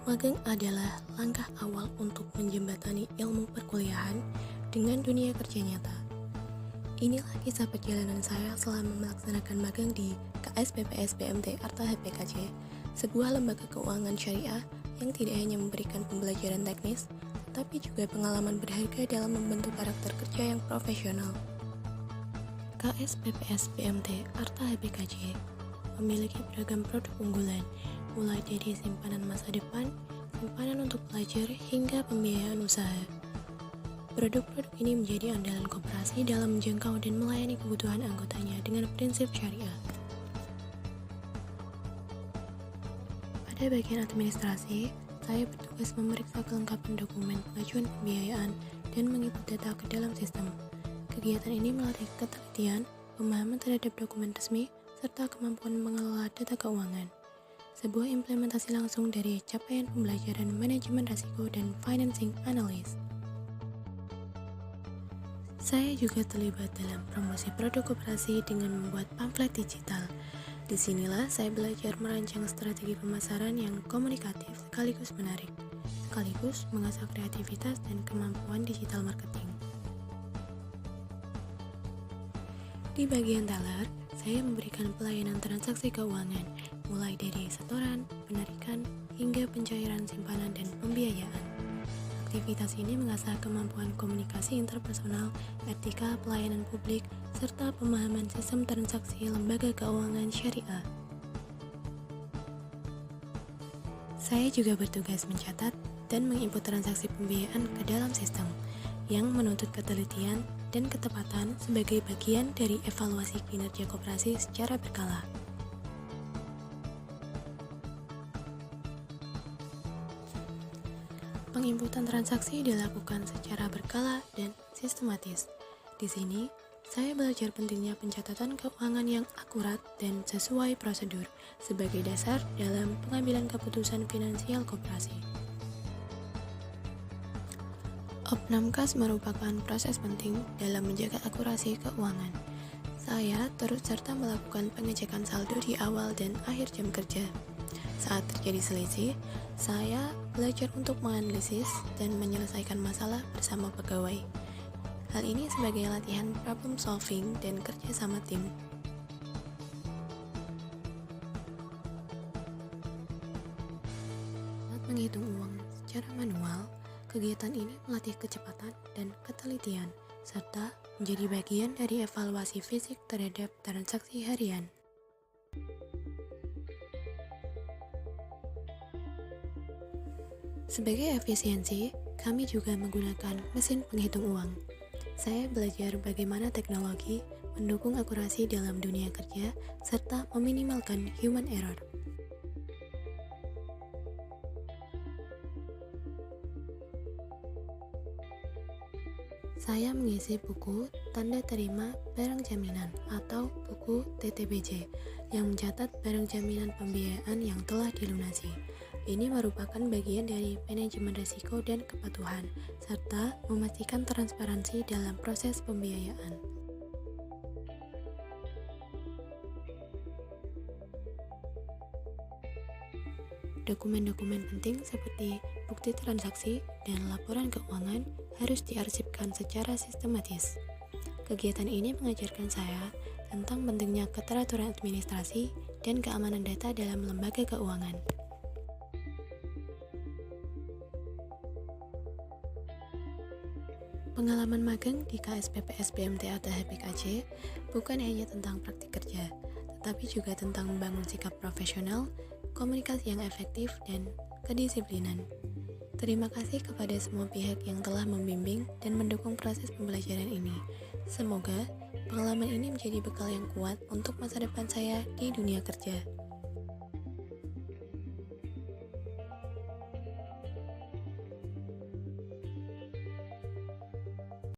Magang adalah langkah awal untuk menjembatani ilmu perkuliahan dengan dunia kerja nyata. Inilah kisah perjalanan saya selama melaksanakan magang di KSPPS BMT Arta HPKJ, sebuah lembaga keuangan syariah yang tidak hanya memberikan pembelajaran teknis, tapi juga pengalaman berharga dalam membentuk karakter kerja yang profesional. KSPPS BMT Arta HPKJ memiliki beragam produk unggulan, mulai dari simpanan masa depan, simpanan untuk pelajar, hingga pembiayaan usaha. Produk-produk ini menjadi andalan koperasi dalam menjangkau dan melayani kebutuhan anggotanya dengan prinsip syariah. Pada bagian administrasi, saya bertugas memeriksa kelengkapan dokumen pengajuan pembiayaan dan menginput data ke dalam sistem. Kegiatan ini melatih ketelitian, pemahaman terhadap dokumen resmi, serta kemampuan mengelola data keuangan. Sebuah implementasi langsung dari capaian pembelajaran manajemen risiko dan financing analyst. Saya juga terlibat dalam promosi produk koperasi dengan membuat pamflet digital. Disinilah saya belajar merancang strategi pemasaran yang komunikatif sekaligus menarik, sekaligus mengasah kreativitas dan kemampuan digital marketing. Di bagian teller, saya memberikan pelayanan transaksi keuangan, mulai dari setoran, penarikan, hingga pencairan simpanan dan pembiayaan. Aktivitas ini mengasah kemampuan komunikasi interpersonal, etika pelayanan publik, serta pemahaman sistem transaksi lembaga keuangan syariah. Saya juga bertugas mencatat dan menginput transaksi pembiayaan ke dalam sistem, yang menuntut ketelitian dan ketepatan sebagai bagian dari evaluasi kinerja koperasi secara berkala. Penginputan transaksi dilakukan secara berkala dan sistematis. Di sini, saya belajar pentingnya pencatatan keuangan yang akurat dan sesuai prosedur sebagai dasar dalam pengambilan keputusan finansial koperasi. Opnamkas merupakan proses penting dalam menjaga akurasi keuangan. Saya turut serta melakukan pengecekan saldo di awal dan akhir jam kerja. Saat terjadi selisih, saya belajar untuk menganalisis dan menyelesaikan masalah bersama pegawai. Hal ini sebagai latihan problem solving dan kerja sama tim. Saat menghitung uang secara manual, kegiatan ini melatih kecepatan dan ketelitian, serta menjadi bagian dari evaluasi fisik terhadap transaksi harian. Sebagai efisiensi, kami juga menggunakan mesin penghitung uang. Saya belajar bagaimana teknologi mendukung akurasi dalam dunia kerja, serta meminimalkan human error. Saya mengisi buku tanda terima barang jaminan atau buku TTBJ yang mencatat barang jaminan pembiayaan yang telah dilunasi. Ini merupakan bagian dari manajemen risiko dan kepatuhan, serta memastikan transparansi dalam proses pembiayaan. Dokumen-dokumen penting seperti bukti transaksi dan laporan keuangan harus diarsipkan secara sistematis. Kegiatan ini mengajarkan saya tentang pentingnya keteraturan administrasi dan keamanan data dalam lembaga keuangan. Pengalaman magang di KSPPS BMT Arta HPKJ bukan hanya tentang praktik kerja, tetapi juga tentang membangun sikap profesional, komunikasi yang efektif, dan kedisiplinan. Terima kasih kepada semua pihak yang telah membimbing dan mendukung proses pembelajaran ini. Semoga pengalaman ini menjadi bekal yang kuat untuk masa depan saya di dunia kerja.